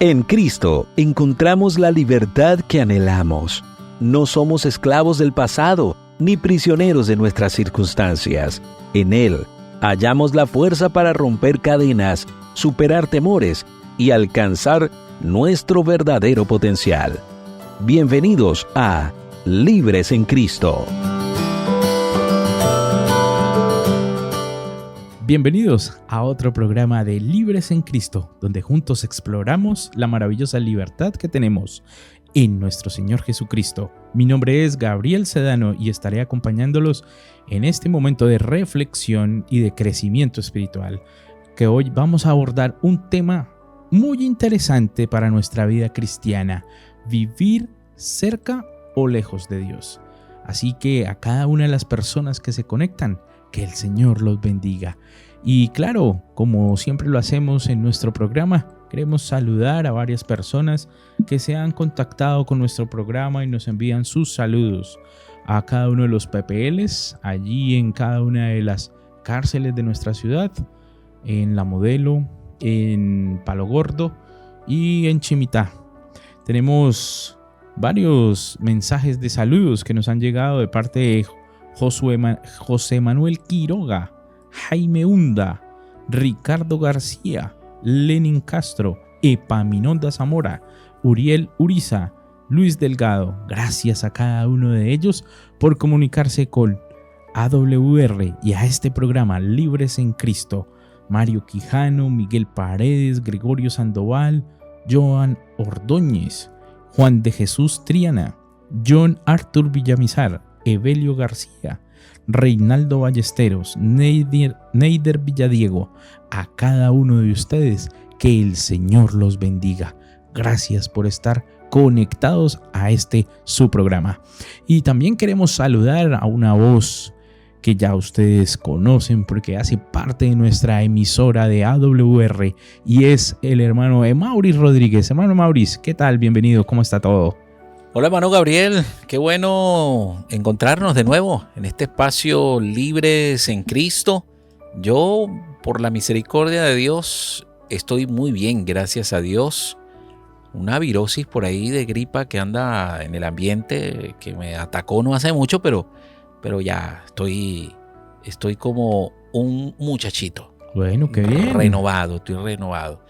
En Cristo encontramos la libertad que anhelamos. No somos esclavos del pasado, ni prisioneros de nuestras circunstancias. En Él hallamos la fuerza para romper cadenas, superar temores y alcanzar nuestro verdadero potencial. Bienvenidos a Libres en Cristo. Bienvenidos a otro programa de Libres en Cristo, donde juntos exploramos la maravillosa libertad que tenemos en nuestro Señor Jesucristo. Mi nombre es Gabriel Sedano y estaré acompañándolos en este momento de reflexión y de crecimiento espiritual, que hoy vamos a abordar un tema muy interesante para nuestra vida cristiana: vivir cerca o lejos de Dios. Así que a cada una de las personas que se conectan, que el Señor los bendiga. Y claro, como siempre lo hacemos en nuestro programa, queremos saludar a varias personas que se han contactado con nuestro programa y nos envían sus saludos a cada uno de los PPLs, allí en cada una de las cárceles de nuestra ciudad, en La Modelo, en Palo Gordo y en Chimitá. Tenemos varios mensajes de saludos que nos han llegado de parte de José Manuel Quiroga, Jaime Hunda, Ricardo García, Lenin Castro, Epaminonda Zamora, Uriel Uriza, Luis Delgado. Gracias a cada uno de ellos por comunicarse con AWR y a este programa Libres en Cristo. Mario Quijano, Miguel Paredes, Gregorio Sandoval, Joan Ordóñez, Juan de Jesús Triana, John Arthur Villamizar, Evelio García, Reinaldo Ballesteros, Neider Villadiego. A cada uno de ustedes, que el Señor los bendiga. Gracias por estar conectados a su programa. Y también queremos saludar a una voz que ya ustedes conocen porque hace parte de nuestra emisora de AWR y es el hermano Emauris Rodríguez. Hermano Emauris, ¿qué tal? Bienvenido, ¿cómo está todo? Hola hermano Gabriel, qué bueno encontrarnos de nuevo en este espacio Libres en Cristo. Yo, por la misericordia de Dios, estoy muy bien, gracias a Dios. Una virosis por ahí de gripa que anda en el ambiente, que me atacó no hace mucho, pero ya estoy como un muchachito. Bueno, qué bien. Estoy renovado.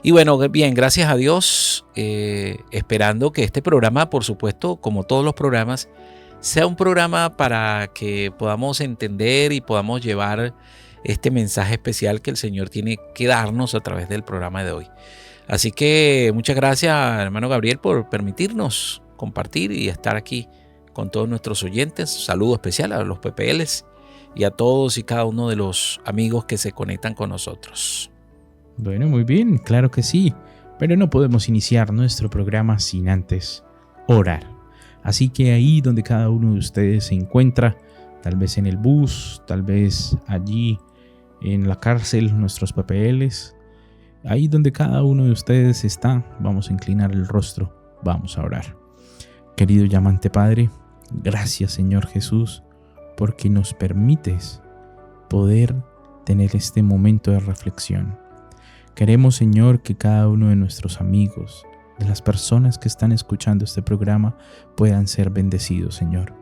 Y bueno, bien, gracias a Dios, esperando que este programa, por supuesto, como todos los programas, sea un programa para que podamos entender y podamos llevar este mensaje especial que el Señor tiene que darnos a través del programa de hoy. Así que muchas gracias, hermano Gabriel, por permitirnos compartir y estar aquí con todos nuestros oyentes. Saludo especial a los PPLs y a todos y cada uno de los amigos que se conectan con nosotros. Bueno, muy bien, claro que sí, pero no podemos iniciar nuestro programa sin antes orar. Así que ahí donde cada uno de ustedes se encuentra, tal vez en el bus, tal vez allí en la cárcel, nuestros PPLs, ahí donde cada uno de ustedes está, vamos a inclinar el rostro, vamos a orar. Querido y amante Padre, gracias Señor Jesús, porque nos permites poder tener este momento de reflexión. Queremos, Señor, que cada uno de nuestros amigos, de las personas que están escuchando este programa, puedan ser bendecidos, Señor.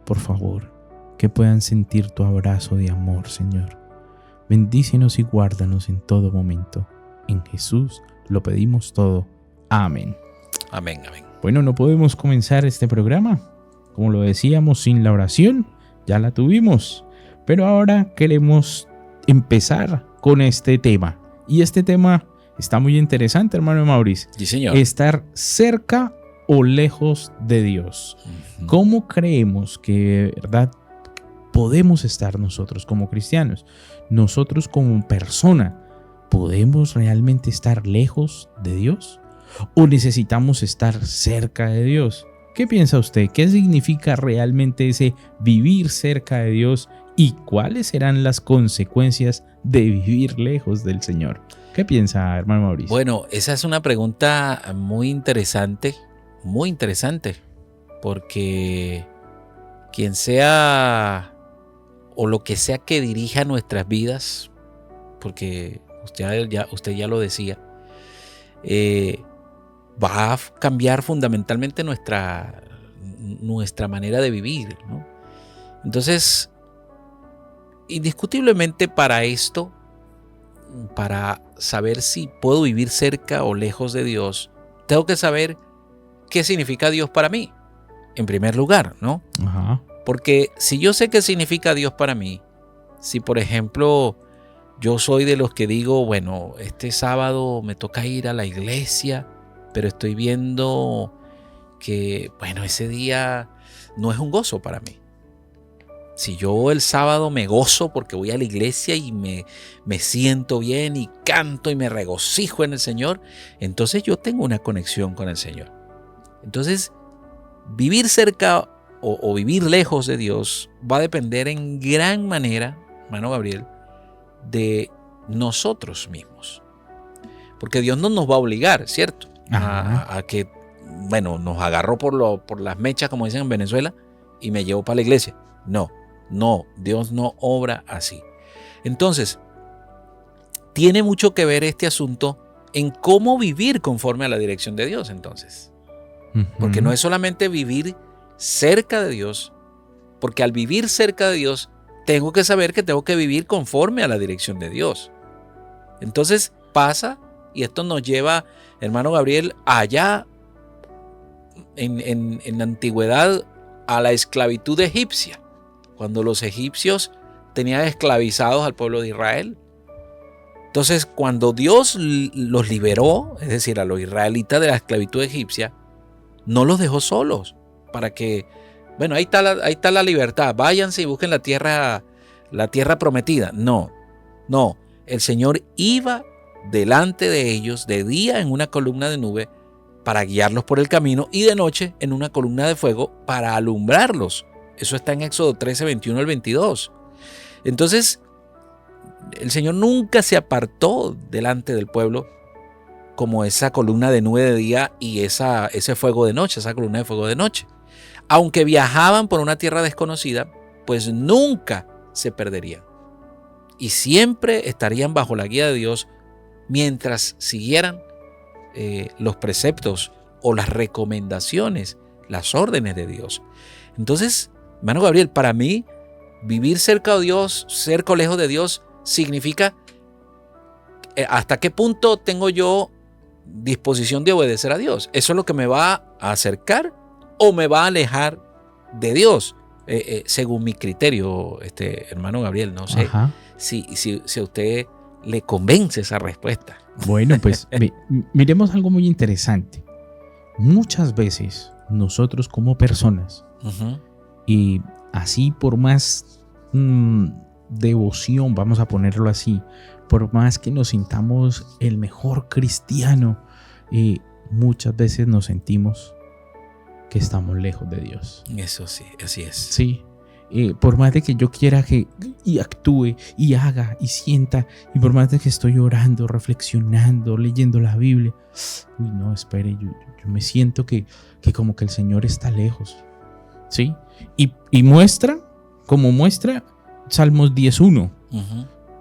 Por favor, que puedan sentir tu abrazo de amor, Señor. Bendícenos y guárdanos en todo momento. En Jesús lo pedimos todo. Amén. Amén, amén. Bueno, no podemos comenzar este programa, como lo decíamos, sin la oración. Ya la tuvimos, pero ahora queremos empezar con este tema. Y este tema está muy interesante, hermano Mauricio. Sí, señor. Estar cerca o lejos de Dios. ¿Cómo creemos que, verdad, podemos estar nosotros como cristianos? Nosotros como persona, ¿podemos realmente estar lejos de Dios? ¿O necesitamos estar cerca de Dios? ¿Qué piensa usted? ¿Qué significa realmente ese vivir cerca de Dios? ¿Y cuáles serán las consecuencias de vivir lejos del Señor? ¿Qué piensa, hermano Mauricio? Bueno, esa es una pregunta muy interesante, porque quien sea o lo que sea que dirija nuestras vidas, porque usted ya lo decía, va a cambiar fundamentalmente nuestra manera de vivir, ¿no? Entonces, indiscutiblemente para esto, para saber si puedo vivir cerca o lejos de Dios, tengo que saber qué significa Dios para mí, en primer lugar, ¿no? Ajá. Porque si yo sé qué significa Dios para mí, si por ejemplo yo soy de los que digo, bueno, este sábado me toca ir a la iglesia, pero estoy viendo que, bueno, ese día no es un gozo para mí. Si yo el sábado me gozo porque voy a la iglesia y me siento bien y canto y me regocijo en el Señor, entonces yo tengo una conexión con el Señor. Entonces, vivir cerca o vivir lejos de Dios va a depender en gran manera, hermano Gabriel, de nosotros mismos. Porque Dios no nos va a obligar, ¿cierto? A que, bueno, nos agarró por las mechas, como dicen en Venezuela, y me llevó para la iglesia. No, Dios no obra así. Entonces, tiene mucho que ver este asunto en cómo vivir conforme a la dirección de Dios, entonces. Porque no es solamente vivir cerca de Dios, porque al vivir cerca de Dios, tengo que saber que tengo que vivir conforme a la dirección de Dios. Entonces pasa, y esto nos lleva, hermano Gabriel, allá en la antigüedad a la esclavitud egipcia, cuando los egipcios tenían esclavizados al pueblo de Israel. Entonces, cuando Dios los liberó, es decir, a los israelitas de la esclavitud egipcia, no los dejó solos para que, bueno, ahí está la libertad, váyanse y busquen la tierra prometida. No, el Señor iba delante de ellos de día en una columna de nube para guiarlos por el camino y de noche en una columna de fuego para alumbrarlos. Eso está en Éxodo 13, 21 al 22. Entonces, el Señor nunca se apartó delante del pueblo como esa columna de nube de día y ese fuego de noche, esa columna de fuego de noche. Aunque viajaban por una tierra desconocida, pues nunca se perderían. Y siempre estarían bajo la guía de Dios mientras siguieran los preceptos o las recomendaciones, las órdenes de Dios. Entonces, hermano Gabriel, para mí, vivir cerca de Dios, cerca o lejos de Dios, significa hasta qué punto tengo yo disposición de obedecer a Dios. Eso es lo que me va a acercar o me va a alejar de Dios, según mi criterio, hermano Gabriel. No sé si a usted le convence esa respuesta. Bueno, pues miremos algo muy interesante. Muchas veces nosotros como personas, y así por más devoción, vamos a ponerlo así, por más que nos sintamos el mejor cristiano, muchas veces nos sentimos que estamos lejos de Dios. Eso sí, así es. Sí, por más de que yo quiera que y actúe y haga y sienta, y por más de que estoy orando, reflexionando, leyendo la Biblia, uy, no, espere, yo me siento que como que el Señor está lejos. ¿Sí? Y muestra Salmos 10:1.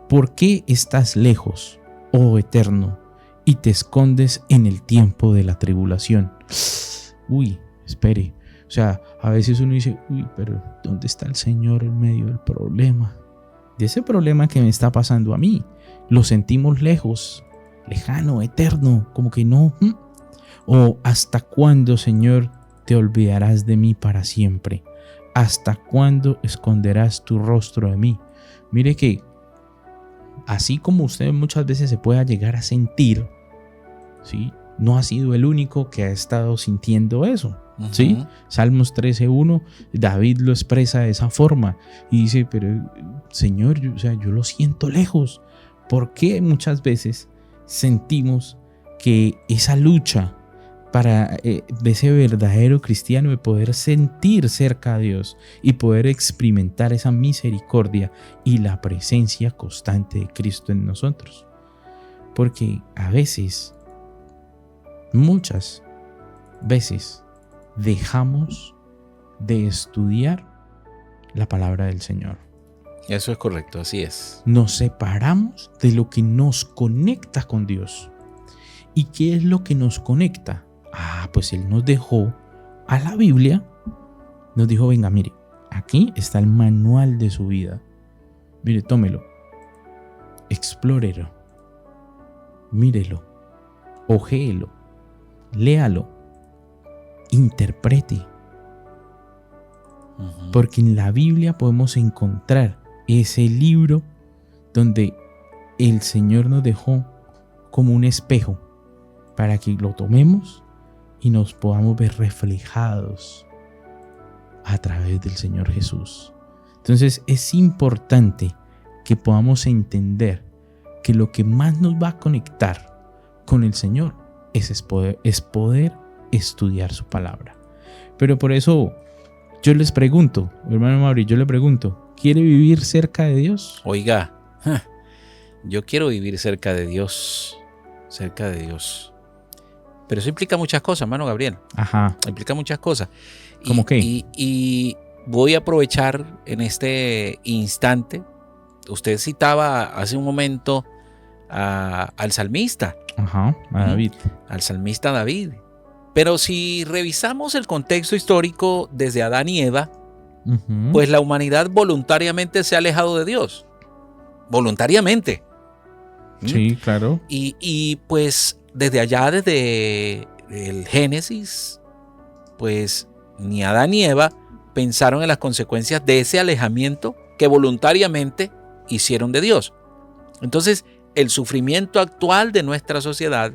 ¿Por qué estás lejos, oh Eterno, y te escondes en el tiempo de la tribulación? Uy, espere. O sea, a veces uno dice, uy, pero ¿dónde está el Señor en medio del problema? De ese problema que me está pasando a mí. Lo sentimos lejos, lejano, eterno, como que no. O ¿hasta cuándo, Señor, te olvidarás de mí para siempre? ¿Hasta cuándo esconderás tu rostro de mí? Mire que así como usted muchas veces se pueda llegar a sentir, ¿sí? No ha sido el único que ha estado sintiendo eso, ¿sí? Salmos 13:1, David lo expresa de esa forma y dice, pero Señor, yo lo siento lejos. ¿Por qué muchas veces sentimos que esa lucha de ese verdadero cristiano de poder sentir cerca a Dios y poder experimentar esa misericordia y la presencia constante de Cristo en nosotros? Porque a veces, muchas veces, dejamos de estudiar la palabra del Señor. Eso es correcto, así es. Nos separamos de lo que nos conecta con Dios. ¿Y qué es lo que nos conecta? Pues Él nos dejó a la Biblia, nos dijo, venga, mire, aquí está el manual de su vida. Mire, tómelo, explórelo, mírelo, ojéelo, léalo, interprete. Porque en la Biblia podemos encontrar ese libro donde el Señor nos dejó como un espejo para que lo tomemos y nos podamos ver reflejados a través del Señor Jesús. Entonces es importante que podamos entender que lo que más nos va a conectar con el Señor es poder estudiar su palabra. Pero por eso yo les pregunto, hermano Mauri, yo le pregunto, ¿quiere vivir cerca de Dios? Oiga, yo quiero vivir cerca de Dios, Pero eso implica muchas cosas, hermano Gabriel. Ajá. Implica muchas cosas. ¿Cómo qué? Y voy a aprovechar en este instante. Usted citaba hace un momento al salmista. Ajá, a David. Al salmista David. Pero si revisamos el contexto histórico desde Adán y Eva, pues la humanidad voluntariamente se ha alejado de Dios. Voluntariamente. Sí, claro. Y pues desde allá, desde el Génesis, pues ni Adán ni Eva pensaron en las consecuencias de ese alejamiento que voluntariamente hicieron de Dios. Entonces, el sufrimiento actual de nuestra sociedad,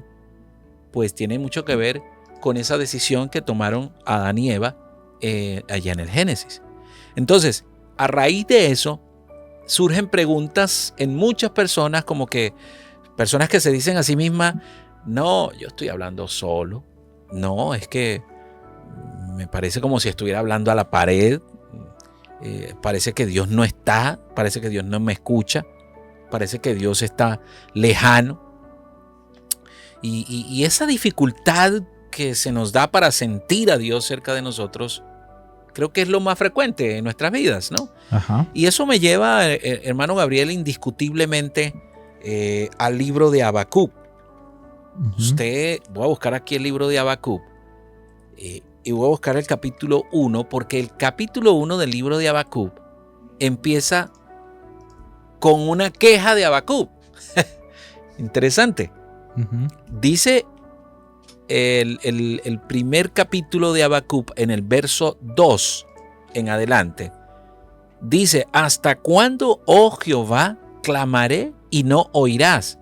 pues tiene mucho que ver con esa decisión que tomaron Adán y Eva allá en el Génesis. Entonces, a raíz de eso, surgen preguntas en muchas personas, como que personas que se dicen a sí mismas, no, yo estoy hablando solo, no, es que me parece como si estuviera hablando a la pared, parece que Dios no está, parece que Dios no me escucha, parece que Dios está lejano. Y esa dificultad que se nos da para sentir a Dios cerca de nosotros, creo que es lo más frecuente en nuestras vidas, ¿no? Ajá. Y eso me lleva, hermano Gabriel, indiscutiblemente al libro de Habacuc. Voy a buscar aquí el libro de Habacuc y voy a buscar el capítulo 1, porque el capítulo 1 del libro de Habacuc empieza con una queja de Habacuc. Interesante. Dice el primer capítulo de Habacuc en el verso 2 en adelante. Dice, ¿hasta cuándo, oh Jehová, clamaré y no oirás?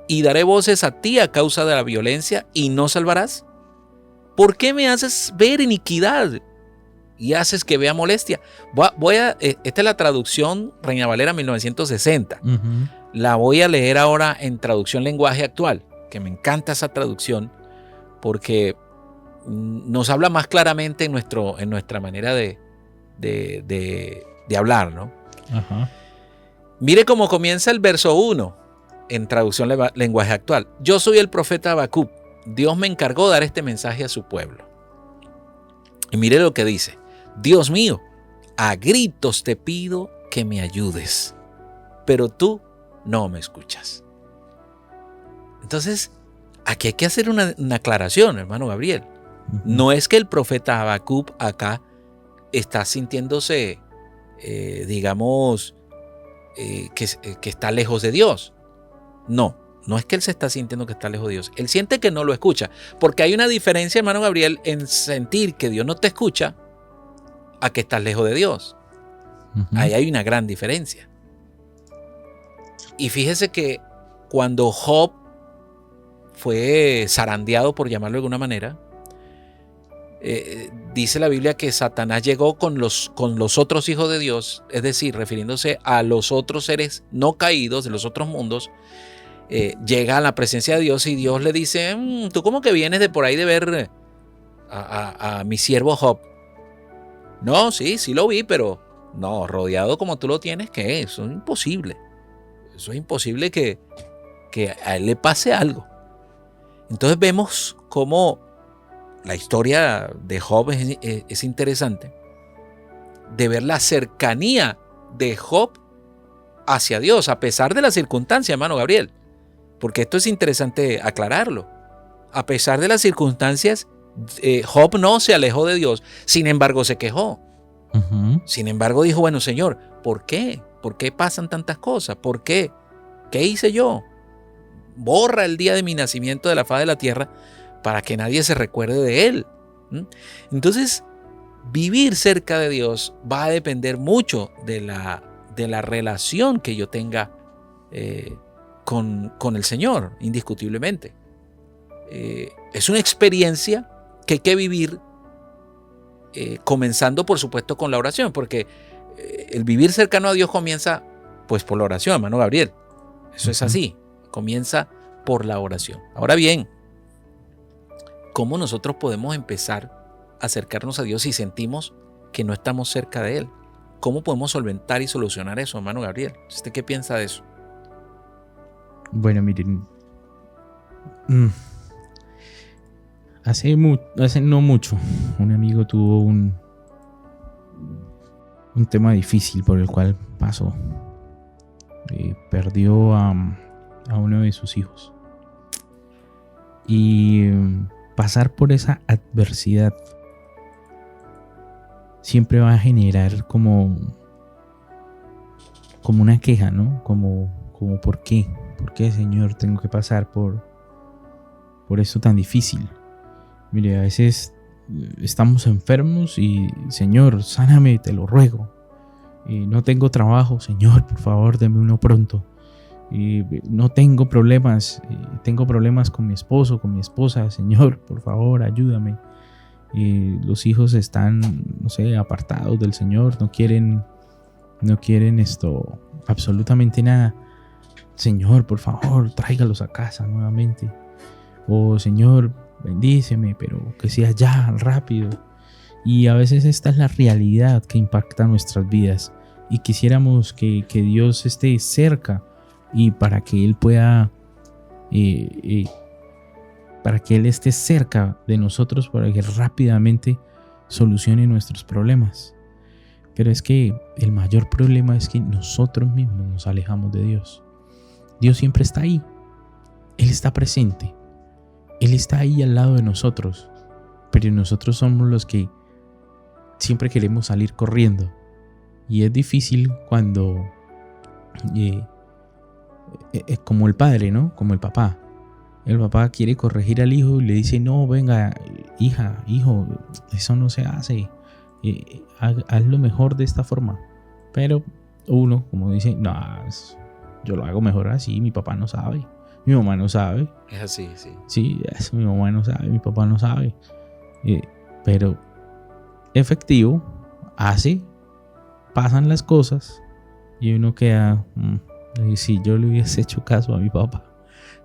Y daré voces a ti a causa de la violencia y no salvarás. ¿Por qué me haces ver iniquidad y haces que vea molestia? Esta es la traducción Reina Valera 1960. La voy a leer ahora en traducción lenguaje actual, que me encanta esa traducción porque nos habla más claramente en nuestra manera de hablar, ¿no? Ajá. Mire cómo comienza el verso 1 en traducción lenguaje actual. Yo soy el profeta Habacuc. Dios me encargó dar este mensaje a su pueblo. Y mire lo que dice. Dios mío, a gritos te pido que me ayudes, pero tú no me escuchas. Entonces, aquí hay que hacer una aclaración, hermano Gabriel. No es que el profeta Habacuc acá está sintiéndose, que está lejos de Dios. No es que él se está sintiendo que está lejos de Dios. Él siente que no lo escucha. Porque hay una diferencia, hermano Gabriel, en sentir que Dios no te escucha a que estás lejos de Dios. Ahí hay una gran diferencia. Y fíjese que cuando Job fue zarandeado, por llamarlo de alguna manera, dice la Biblia que Satanás llegó con los otros hijos de Dios, es decir, refiriéndose a los otros seres no caídos de los otros mundos, llega a la presencia de Dios y Dios le dice, tú como que vienes de por ahí de ver a mi siervo Job. No, sí lo vi, pero no, rodeado como tú lo tienes, ¿qué es? Eso es imposible. Eso es imposible que a él le pase algo. Entonces vemos cómo la historia de Job es interesante, de ver la cercanía de Job hacia Dios, a pesar de la circunstancia, hermano Gabriel, porque esto es interesante aclararlo. a pesar de las circunstancias, Job no se alejó de Dios, sin embargo se quejó. Sin embargo dijo, bueno, Señor, ¿por qué? ¿Por qué pasan tantas cosas? ¿Por qué? ¿Qué hice yo? Borra el día de mi nacimiento de la faz de la tierra para que nadie se recuerde de él. Entonces, vivir cerca de Dios va a depender mucho de la relación que yo tenga con el Señor, indiscutiblemente. Es una experiencia que hay que vivir comenzando, por supuesto, con la oración, porque el vivir cercano a Dios comienza pues por la oración, hermano Gabriel. Eso es así, comienza por la oración. Ahora bien, ¿cómo nosotros podemos empezar a acercarnos a Dios si sentimos que no estamos cerca de Él? ¿Cómo podemos solventar y solucionar eso, hermano Gabriel? ¿Usted qué piensa de eso? Bueno, miren, hace no mucho, un amigo tuvo un tema difícil por el cual pasó. Perdió a uno de sus hijos. Y pasar por esa adversidad siempre va a generar como una queja, ¿no? Como ¿por qué? ¿Por qué, Señor, tengo que pasar por esto tan difícil? Mire, a veces estamos enfermos y, Señor, sáname, te lo ruego. No tengo trabajo, Señor, por favor, deme uno pronto. No tengo problemas, tengo problemas con mi esposo, con mi esposa, Señor, por favor, ayúdame. Los hijos están, no sé, apartados del Señor, no quieren absolutamente nada. Señor, por favor, tráigalos a casa nuevamente. O Señor, bendíceme, pero que sea ya, rápido. Y a veces esta es la realidad que impacta nuestras vidas. Y quisiéramos que Dios esté cerca y para que Él pueda, para que Él esté cerca de nosotros, para que rápidamente solucione nuestros problemas. Pero es que el mayor problema es que nosotros mismos nos alejamos de Dios. Dios siempre está ahí. Él está presente. Él está ahí al lado de nosotros. Pero nosotros somos los que siempre queremos salir corriendo. Y es difícil cuando, como el padre, ¿no? Como el papá. El papá quiere corregir al hijo y le dice, no, venga, hija, hijo, eso no se hace. Hazlo mejor de esta forma. Pero uno, como dice, no, yo lo hago mejor así, mi papá no sabe, mi mamá no sabe. Es así, sí. Sí, mi mamá no sabe, mi papá no sabe. Pero efectivo, pasan las cosas y uno queda, si yo le hubiese hecho caso a mi papá,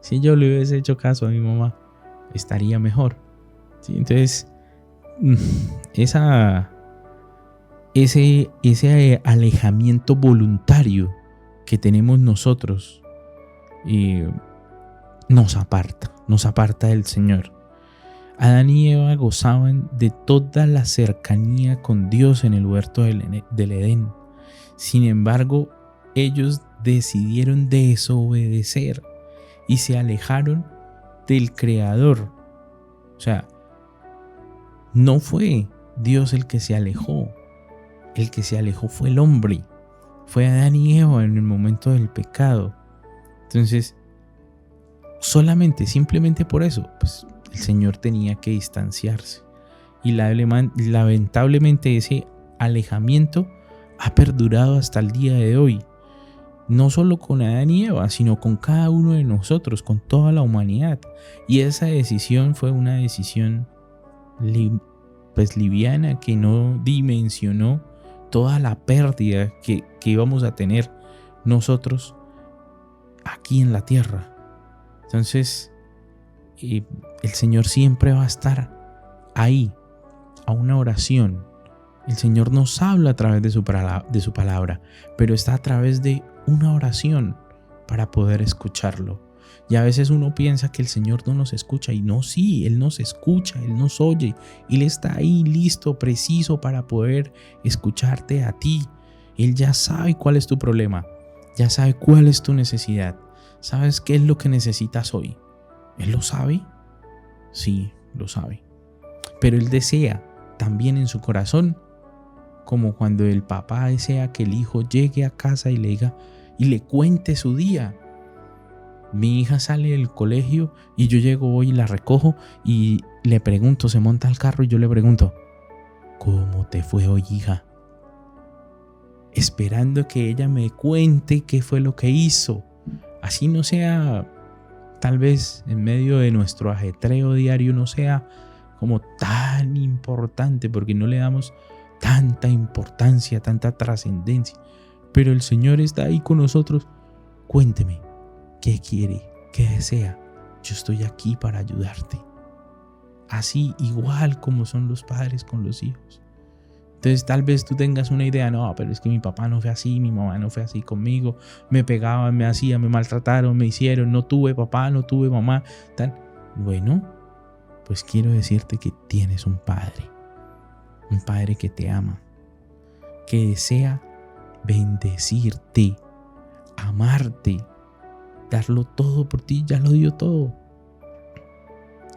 si yo le hubiese hecho caso a mi mamá, estaría mejor. ¿Sí? Entonces, ese alejamiento voluntario que tenemos nosotros nos aparta del Señor. Adán y Eva gozaban de toda la cercanía con Dios en el huerto del Edén. Sin embargo, ellos decidieron desobedecer y se alejaron del Creador. O sea, no fue Dios el que se alejó. El que se alejó fue el hombre. Fue Adán y Eva en el momento del pecado. Entonces, simplemente por eso, pues el Señor tenía que distanciarse. Y lamentablemente ese alejamiento ha perdurado hasta el día de hoy. No solo con Adán y Eva, sino con cada uno de nosotros, con toda la humanidad. Y esa decisión fue una decisión liviana, que no dimensionó toda la pérdida que íbamos a tener nosotros aquí en la tierra. Entonces, el Señor siempre va a estar ahí, a una oración. El Señor nos habla a través de su palabra, pero está a través de una oración para poder escucharlo. Y a veces uno piensa que el Señor no nos escucha, y no, sí, Él nos escucha, Él nos oye. Él está ahí listo, preciso para poder escucharte a ti. Él ya sabe cuál es tu problema, ya sabe cuál es tu necesidad. ¿Sabes qué es lo que necesitas hoy? Él lo sabe. Sí, lo sabe. Pero Él desea también en su corazón, como cuando el papá desea que el hijo llegue a casa y le diga y le cuente su día. Mi hija sale del colegio y yo llego hoy y la recojo y le pregunto, se monta al carro y yo le pregunto, ¿cómo te fue hoy, hija? Esperando que ella me cuente qué fue lo que hizo. Así no sea, tal vez en medio de nuestro ajetreo diario no sea como tan importante, porque no le damos tanta importancia, tanta trascendencia. Pero el Señor está ahí con nosotros. Cuénteme, ¿qué quiere? ¿Qué desea? Yo estoy aquí para ayudarte. Así igual como son los padres con los hijos. Entonces tal vez tú tengas una idea, no, pero es que mi papá no fue así, mi mamá no fue así conmigo, me pegaban, me hacían, me maltrataron, me hicieron, no tuve papá, no tuve mamá, tal. Bueno, pues quiero decirte que tienes un padre que te ama, que desea bendecirte, amarte, darlo todo por ti, ya lo dio todo.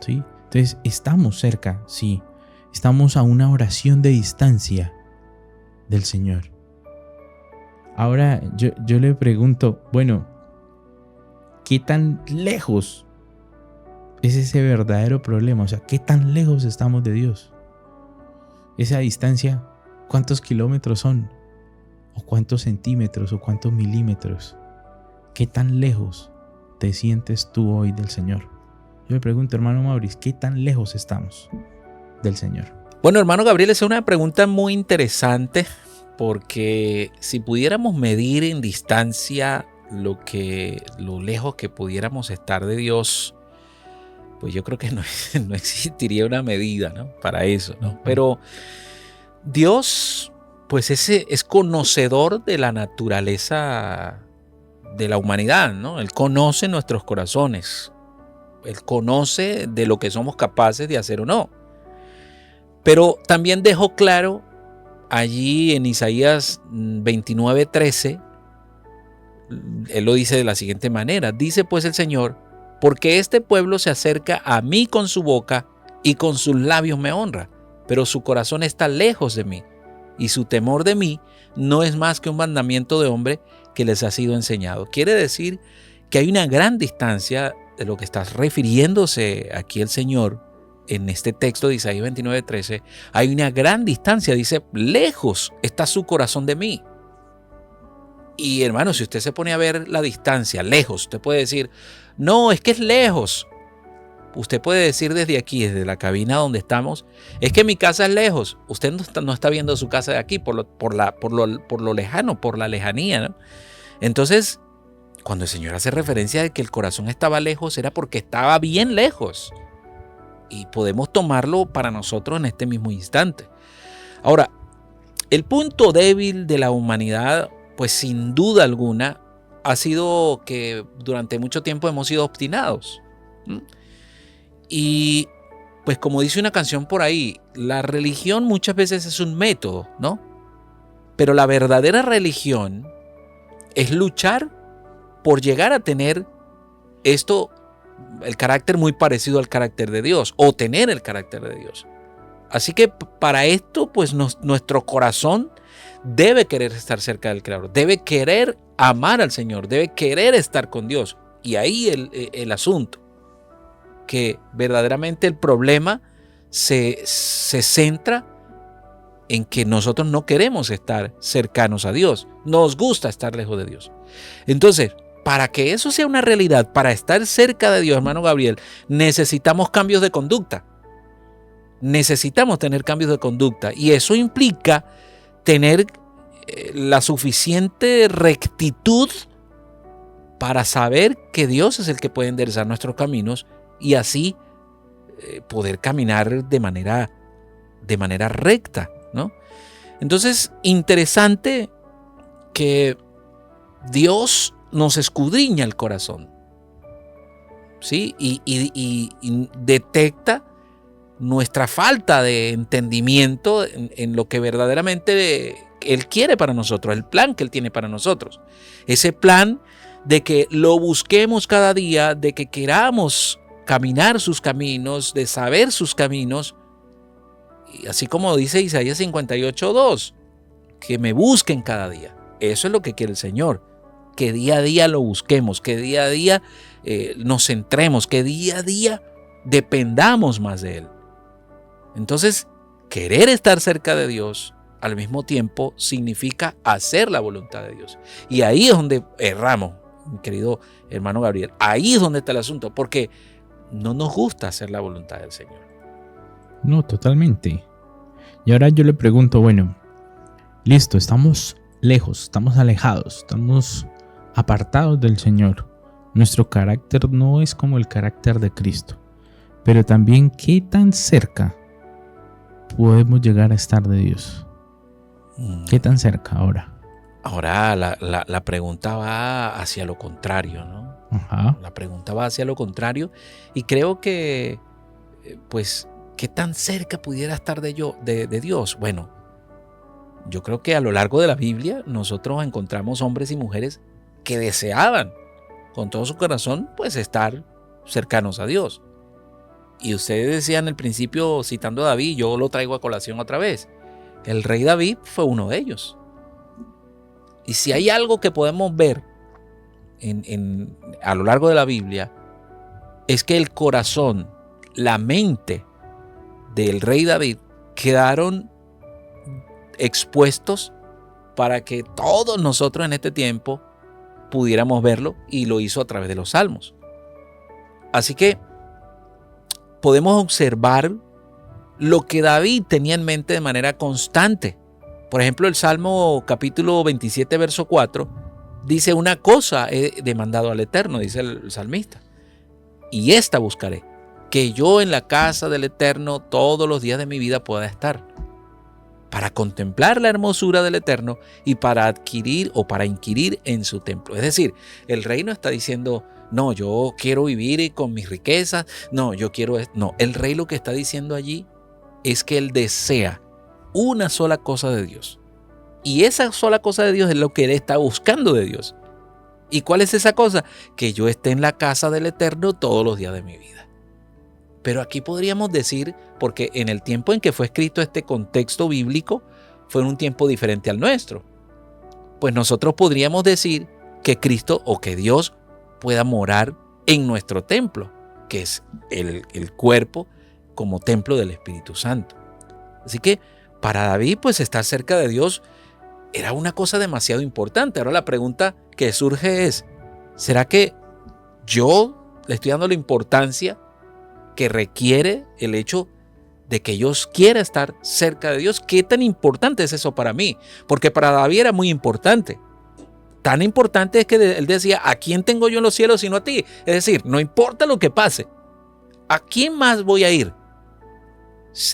¿Sí? Entonces estamos cerca, sí. Estamos a una oración de distancia del Señor. Ahora yo le pregunto, bueno, ¿qué tan lejos es ese verdadero problema? O sea, ¿qué tan lejos estamos de Dios? Esa distancia, ¿cuántos kilómetros son? ¿O cuántos centímetros? ¿O cuántos milímetros? ¿Qué tan lejos te sientes tú hoy del Señor? Yo le pregunto, hermano Mauricio, ¿qué tan lejos estamos del Señor? Bueno, hermano Gabriel, es una pregunta muy interesante, porque si pudiéramos medir en distancia lo lejos que pudiéramos estar de Dios, pues yo creo que no existiría una medida, ¿no?, para eso, ¿no? Pero Dios, pues es conocedor de la naturaleza de la humanidad, ¿no? Él conoce nuestros corazones. Él conoce de lo que somos capaces de hacer o no. Pero también dejó claro allí en Isaías 29:13, él lo dice de la siguiente manera: dice pues el Señor, porque este pueblo se acerca a mí con su boca y con sus labios me honra, pero su corazón está lejos de mí, y su temor de mí no es más que un mandamiento de hombre que les ha sido enseñado. Quiere decir que hay una gran distancia de lo que está refiriéndose aquí el Señor en este texto de Isaías 29:13. Hay una gran distancia, dice, lejos está su corazón de mí. Y hermano, si usted se pone a ver la distancia, lejos, usted puede decir, no, es que es lejos. Usted puede decir desde aquí, desde la cabina donde estamos, es que mi casa es lejos. Usted no está viendo su casa de aquí por lo lejano, por la lejanía, ¿no? Entonces, cuando el Señor hace referencia de que el corazón estaba lejos, era porque estaba bien lejos. Y podemos tomarlo para nosotros en este mismo instante. Ahora, el punto débil de la humanidad, pues sin duda alguna, ha sido que durante mucho tiempo hemos sido obstinados. Y pues como dice una canción por ahí, la religión muchas veces es un método, ¿no? Pero la verdadera religión es luchar por llegar a tener esto, el carácter muy parecido al carácter de Dios, o tener el carácter de Dios. Así que para esto, pues nuestro corazón debe querer estar cerca del Creador, debe querer amar al Señor, debe querer estar con Dios. Y ahí el asunto, que verdaderamente el problema se centra en que nosotros no queremos estar cercanos a Dios, nos gusta estar lejos de Dios. Entonces, para que eso sea una realidad, para estar cerca de Dios, hermano Gabriel, necesitamos cambios de conducta. Necesitamos tener cambios de conducta, y eso implica tener la suficiente rectitud para saber que Dios es el que puede enderezar nuestros caminos y así poder caminar de manera recta, ¿no? Entonces, interesante que Dios nos escudriña el corazón, ¿sí? Y detecta nuestra falta de entendimiento en lo que verdaderamente Él quiere para nosotros, el plan que Él tiene para nosotros. Ese plan de que lo busquemos cada día, de que queramos caminar sus caminos, de saber sus caminos. Y así como dice Isaías 58:2, que me busquen cada día. Eso es lo que quiere el Señor, que día a día lo busquemos, que día a día nos centremos, que día a día dependamos más de Él. Entonces, querer estar cerca de Dios al mismo tiempo significa hacer la voluntad de Dios. Y ahí es donde erramos, mi querido hermano Gabriel. Ahí es donde está el asunto, porque no nos gusta hacer la voluntad del Señor. No, totalmente. Y ahora yo le pregunto, bueno, listo, estamos lejos, estamos alejados, estamos apartados del Señor. Nuestro carácter no es como el carácter de Cristo. Pero también, ¿qué tan cerca podemos llegar a estar de Dios? ¿Qué tan cerca ahora? Ahora la pregunta va hacia lo contrario, ¿no? Ajá. La pregunta va hacia lo contrario y creo que, pues, ¿qué tan cerca pudiera estar de Dios? Bueno, yo creo que a lo largo de la Biblia nosotros encontramos hombres y mujeres que deseaban con todo su corazón, pues, estar cercanos a Dios. Y ustedes decían al principio, citando a David, yo lo traigo a colación otra vez. El rey David fue uno de ellos. Y si hay algo que podemos ver a lo largo de la Biblia, es que el corazón, la mente del rey David quedaron expuestos para que todos nosotros en este tiempo pudiéramos verlo, y lo hizo a través de los salmos. Así que podemos observar lo que David tenía en mente de manera constante. Por ejemplo, el Salmo capítulo 27, verso 4, dice: una cosa he demandado al Eterno, dice el salmista, y esta buscaré, que yo en la casa del Eterno todos los días de mi vida pueda estar, para contemplar la hermosura del Eterno y para adquirir o para inquirir en su templo. Es decir, el rey no está diciendo: no, yo quiero vivir con mis riquezas, no, yo quiero... No, el rey lo que está diciendo allí es que él desea una sola cosa de Dios. Y esa sola cosa de Dios es lo que él está buscando de Dios. ¿Y cuál es esa cosa? Que yo esté en la casa del Eterno todos los días de mi vida. Pero aquí podríamos decir, porque en el tiempo en que fue escrito este contexto bíblico, fue en un tiempo diferente al nuestro. Pues nosotros podríamos decir que Cristo o que Dios pueda morar en nuestro templo, que es el cuerpo como templo del Espíritu Santo. Así que para David, pues, estar cerca de Dios era una cosa demasiado importante. Ahora la pregunta que surge es: ¿será que yo le estoy dando la importancia que requiere el hecho de que yo quiera estar cerca de Dios? ¿Qué tan importante es eso para mí? Porque para David era muy importante. Tan importante es que él decía: ¿a quién tengo yo en los cielos sino a ti? Es decir, no importa lo que pase, ¿a quién más voy a ir?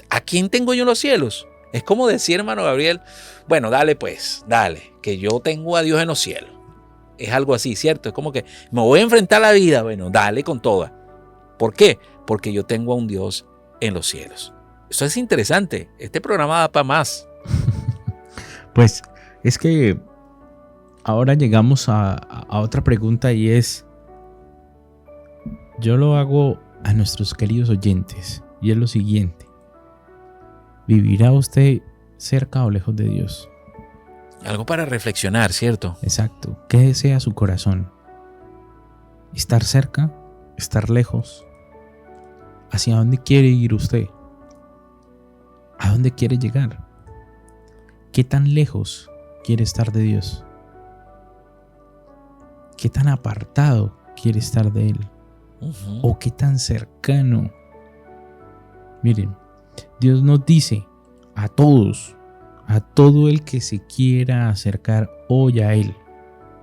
¿A quién tengo yo en los cielos? Es como decir, hermano Gabriel, bueno, dale pues, dale, que yo tengo a Dios en los cielos. Es algo así, ¿cierto? Es como que me voy a enfrentar a la vida, bueno, dale con toda. ¿Por qué? Porque yo tengo a un Dios en los cielos. Eso es interesante. Este programa da para más. Pues es que ahora llegamos a otra pregunta, y es, yo lo hago a nuestros queridos oyentes, y es lo siguiente: ¿vivirá usted cerca o lejos de Dios? Algo para reflexionar, ¿cierto? Exacto. ¿Qué desea su corazón? ¿Estar cerca? ¿Estar lejos? ¿Hacia dónde quiere ir usted? ¿A dónde quiere llegar? ¿Qué tan lejos quiere estar de Dios? ¿Qué tan apartado quiere estar de Él? ¿O qué tan cercano? Miren, Dios nos dice a todos, a todo el que se quiera acercar hoy a Él,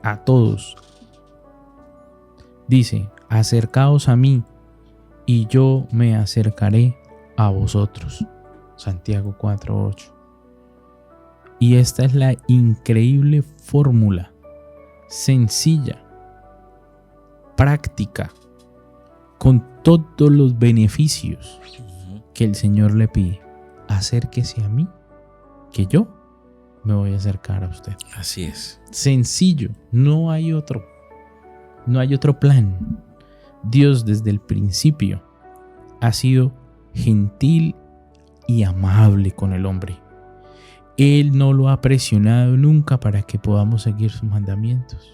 a todos, dice: acercaos a mí y yo me acercaré a vosotros. Santiago 4:8. Y esta es la increíble fórmula, sencilla, práctica, con todos los beneficios que el Señor le pide. Acérquese a mí, que yo me voy a acercar a usted. Así es. Sencillo, no hay otro plan. Dios desde el principio ha sido gentil y amable con el hombre. Él no lo ha presionado nunca para que podamos seguir sus mandamientos.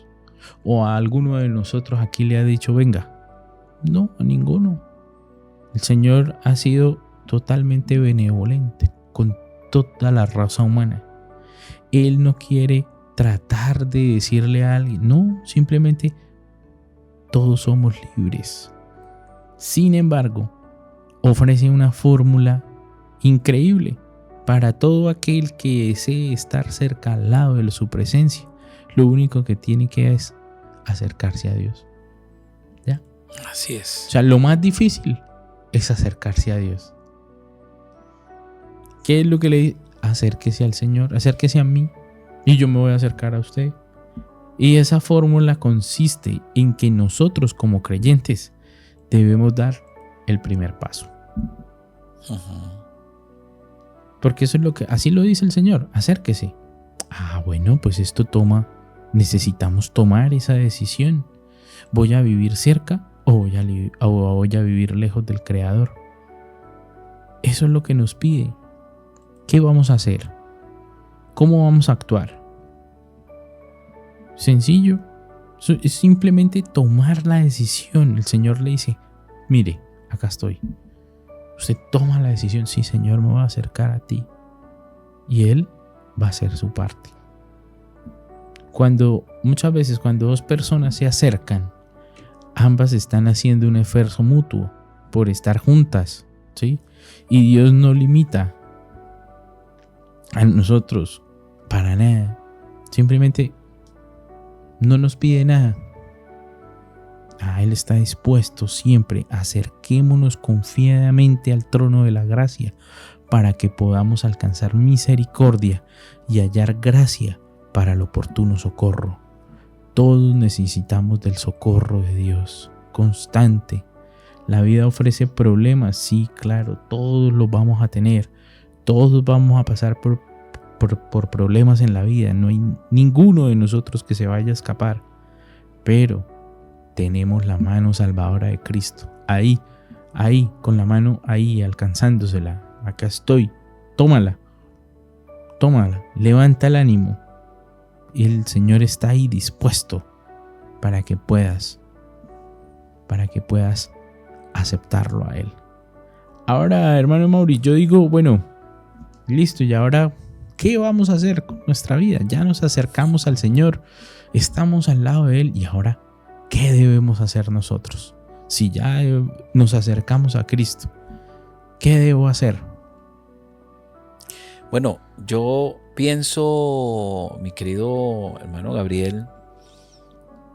O a alguno de nosotros aquí le ha dicho, venga. No, a ninguno. El Señor ha sido totalmente benevolente con toda la raza humana. Él no quiere tratar de decirle a alguien, no, simplemente todos somos libres. Sin embargo, ofrece una fórmula increíble para todo aquel que desee estar cerca al lado de su presencia. Lo único que tiene que es acercarse a Dios. ¿Ya? Así es. O sea, lo más difícil es acercarse a Dios. ¿Qué es lo que le dice? Acérquese al Señor, acérquese a mí y yo me voy a acercar a usted. Y esa fórmula consiste en que nosotros como creyentes debemos dar el primer paso. Porque eso es lo que, así lo dice el Señor, acérquese. Bueno, pues necesitamos tomar esa decisión. ¿Voy a vivir cerca o voy a vivir lejos del Creador? Eso es lo que nos pide. ¿Qué vamos a hacer? ¿Cómo vamos a actuar? Sencillo. Es simplemente tomar la decisión. El Señor le dice, mire, acá estoy. Usted toma la decisión, sí, Señor, me voy a acercar a ti. Y Él va a hacer su parte. Muchas veces cuando dos personas se acercan, ambas están haciendo un esfuerzo mutuo por estar juntas, ¿sí? Y Dios no limita a nosotros para nada. Simplemente no nos pide nada. Él está dispuesto siempre. Acerquémonos confiadamente al trono de la gracia para que podamos alcanzar misericordia y hallar gracia para el oportuno socorro. Todos necesitamos del socorro de Dios constante. La vida ofrece problemas, sí, claro, todos los vamos a tener. Todos vamos a pasar por problemas en la vida. No hay ninguno de nosotros que se vaya a escapar. Pero tenemos la mano salvadora de Cristo. Ahí, con la mano ahí, alcanzándosela. Acá estoy. Tómala. Levanta el ánimo. El Señor está ahí dispuesto para que puedas aceptarlo a Él. Ahora, hermano Mauri, yo digo, bueno, listo, y ahora, ¿qué vamos a hacer con nuestra vida? Ya nos acercamos al Señor, estamos al lado de Él, y ahora, ¿qué debemos hacer nosotros? Si ya nos acercamos a Cristo, ¿qué debo hacer? Bueno, yo pienso, mi querido hermano Gabriel,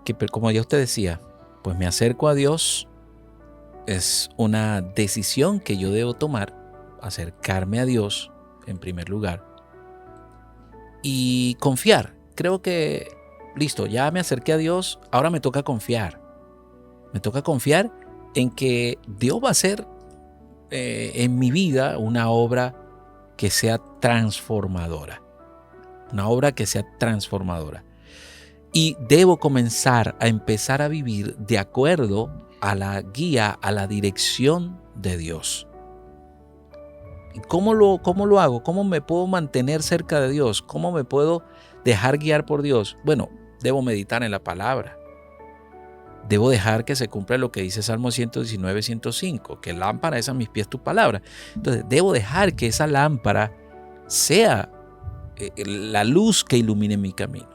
que como ya usted decía, pues me acerco a Dios, es una decisión que yo debo tomar, acercarme a Dios en primer lugar y confiar. Creo que, listo, ya me acerqué a Dios, ahora me toca confiar. Me toca confiar en que Dios va a hacer en mi vida una obra que sea transformadora. Una obra que sea transformadora. Y debo empezar a vivir de acuerdo a la guía, a la dirección de Dios. ¿Cómo lo hago? ¿Cómo me puedo mantener cerca de Dios? ¿Cómo me puedo dejar guiar por Dios? Bueno, debo meditar en la palabra. Debo dejar que se cumpla lo que dice Salmo 119, 105, que lámpara es a mis pies tu palabra. Entonces, debo dejar que esa lámpara sea la luz que ilumine mi camino.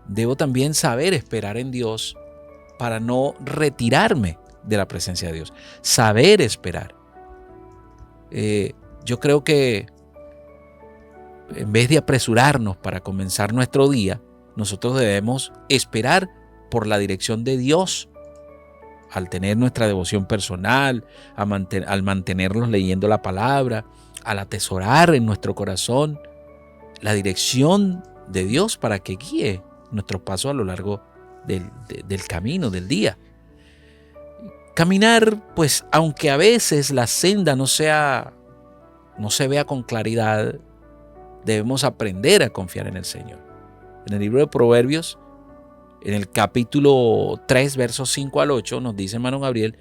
Debo también saber esperar en Dios para no retirarme de la presencia de Dios. Saber esperar. Yo creo que en vez de apresurarnos para comenzar nuestro día, nosotros debemos esperar por la dirección de Dios al tener nuestra devoción personal, al mantenernos leyendo la palabra, al atesorar en nuestro corazón la dirección de Dios para que guíe nuestros pasos a lo largo del camino, del día. Caminar, pues, aunque a veces la senda no se vea con claridad, debemos aprender a confiar en el Señor. En el libro de Proverbios, En el capítulo 3, versos 5 al 8, nos dice hermano Gabriel: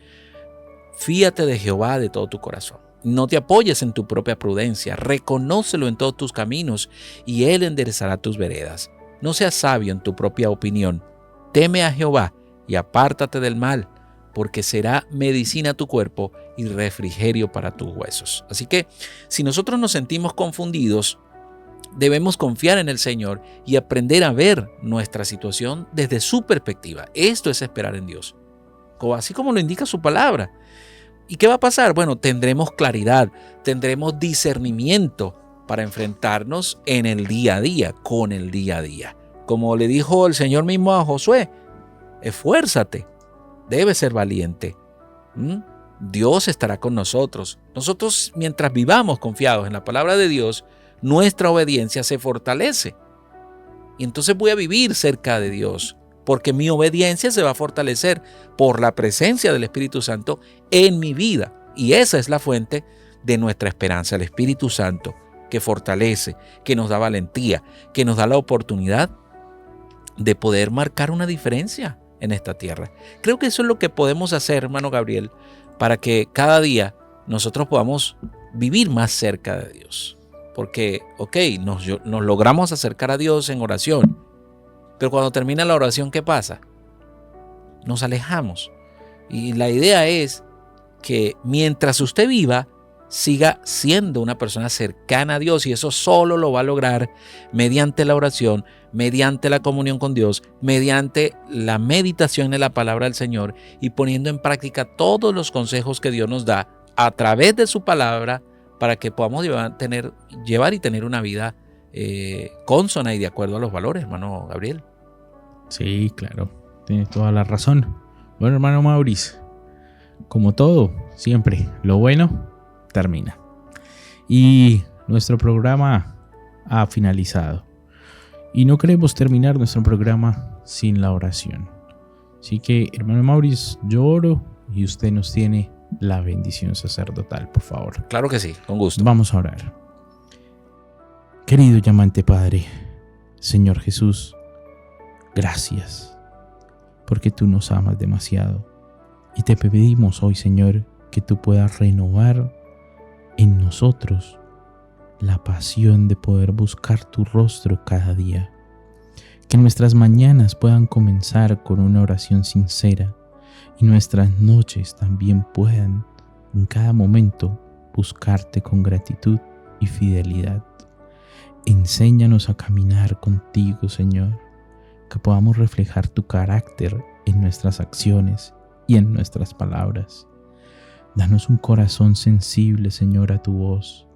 fíate de Jehová de todo tu corazón. No te apoyes en tu propia prudencia, reconócelo en todos tus caminos y Él enderezará tus veredas. No seas sabio en tu propia opinión. Teme a Jehová y apártate del mal, porque será medicina a tu cuerpo y refrigerio para tus huesos. Así que si nosotros nos sentimos confundidos, debemos confiar en el Señor y aprender a ver nuestra situación desde su perspectiva. Esto es esperar en Dios, así como lo indica su palabra. ¿Y qué va a pasar? Bueno, tendremos claridad, tendremos discernimiento para enfrentarnos en el día a día, con el día a día. Como le dijo el Señor mismo a Josué: esfuérzate, debes ser valiente. Dios estará con nosotros. Nosotros, mientras vivamos confiados en la palabra de Dios, nuestra obediencia se fortalece. Y entonces voy a vivir cerca de Dios, porque mi obediencia se va a fortalecer por la presencia del Espíritu Santo en mi vida. Y esa es la fuente de nuestra esperanza, el Espíritu Santo, que fortalece, que nos da valentía, que nos da la oportunidad de poder marcar una diferencia en esta tierra. Creo que eso es lo que podemos hacer, hermano Gabriel, para que cada día nosotros podamos vivir más cerca de Dios. Porque, nos logramos acercar a Dios en oración, pero cuando termina la oración, ¿qué pasa? Nos alejamos. Y la idea es que mientras usted viva, siga siendo una persona cercana a Dios, y eso solo lo va a lograr mediante la oración, mediante la comunión con Dios, mediante la meditación en la palabra del Señor y poniendo en práctica todos los consejos que Dios nos da a través de su palabra, para que podamos llevar y tener una vida consona y de acuerdo a los valores, hermano Gabriel. Sí, claro, tienes toda la razón. Bueno, hermano Mauricio, como todo, siempre lo bueno termina. Y nuestro programa ha finalizado. Y no queremos terminar nuestro programa sin la oración. Así que, hermano Mauricio, yo oro y usted nos tiene la bendición sacerdotal, por favor. Claro que sí, con gusto. Vamos a orar. Querido y amante Padre, Señor Jesús, gracias, porque tú nos amas demasiado. Y te pedimos hoy, Señor, que tú puedas renovar en nosotros la pasión de poder buscar tu rostro cada día. Que nuestras mañanas puedan comenzar con una oración sincera y nuestras noches también puedan en cada momento buscarte con gratitud y fidelidad. Enséñanos a caminar contigo, Señor, que podamos reflejar tu carácter en nuestras acciones y en nuestras palabras. Danos un corazón sensible, Señor, a tu voz,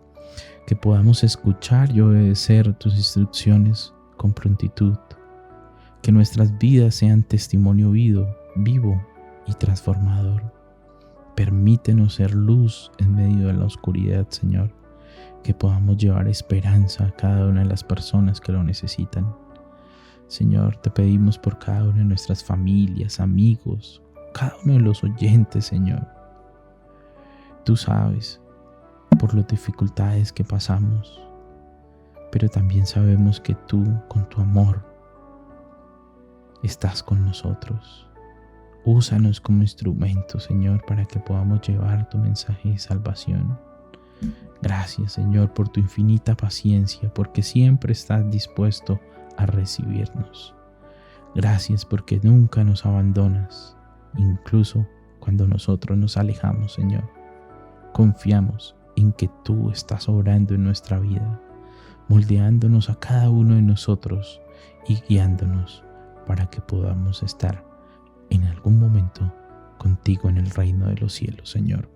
que podamos escuchar y obedecer tus instrucciones con prontitud. Que nuestras vidas sean testimonio vivo y transformador. Permítenos ser luz en medio de la oscuridad, Señor, que podamos llevar esperanza a cada una de las personas que lo necesitan. Señor, te pedimos por cada una de nuestras familias, amigos, cada uno de los oyentes, Señor. Tú sabes por las dificultades que pasamos, pero también sabemos que tú, con tu amor, estás con nosotros. Úsanos como instrumento, Señor, para que podamos llevar tu mensaje de salvación. Gracias, Señor, por tu infinita paciencia, porque siempre estás dispuesto a recibirnos. Gracias porque nunca nos abandonas, incluso cuando nosotros nos alejamos, Señor. Confiamos en que tú estás obrando en nuestra vida, moldeándonos a cada uno de nosotros y guiándonos para que podamos estar en algún momento contigo en el reino de los cielos, Señor.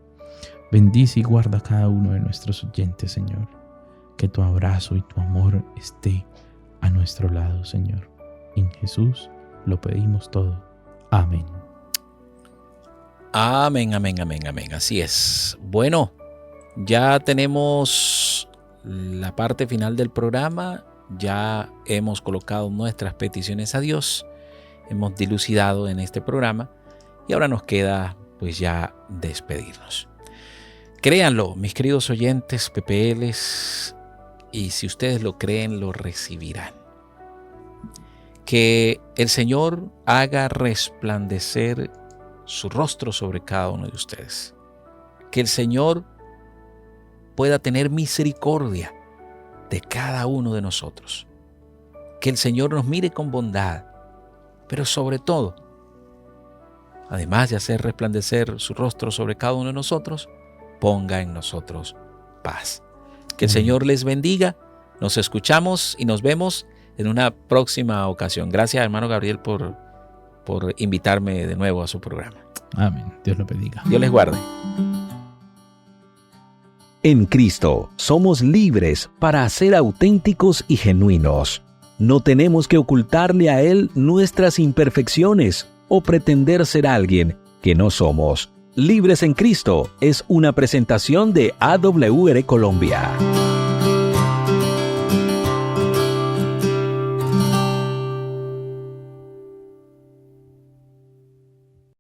Bendice y guarda a cada uno de nuestros oyentes, Señor. Que tu abrazo y tu amor esté a nuestro lado, Señor. En Jesús lo pedimos todo. Amén. Amén, amén, amén, amén. Así es. Bueno, ya tenemos la parte final del programa. Ya hemos colocado nuestras peticiones a Dios. Hemos dilucidado en este programa. Y ahora nos queda pues ya despedirnos. Créanlo, mis queridos oyentes, PPLs, y si ustedes lo creen, lo recibirán. Que el Señor haga resplandecer su rostro sobre cada uno de ustedes. Que el Señor pueda tener misericordia de cada uno de nosotros. Que el Señor nos mire con bondad, pero sobre todo, además de hacer resplandecer su rostro sobre cada uno de nosotros, ponga en nosotros paz. Que el Señor les bendiga. Nos escuchamos y nos vemos en una próxima ocasión. Gracias, hermano Gabriel, por invitarme de nuevo a su programa. Amén. Dios lo bendiga. Dios les guarde. En Cristo somos libres para ser auténticos y genuinos. No tenemos que ocultarle a Él nuestras imperfecciones o pretender ser alguien que no somos. Libres en Cristo es una presentación de AWR Colombia.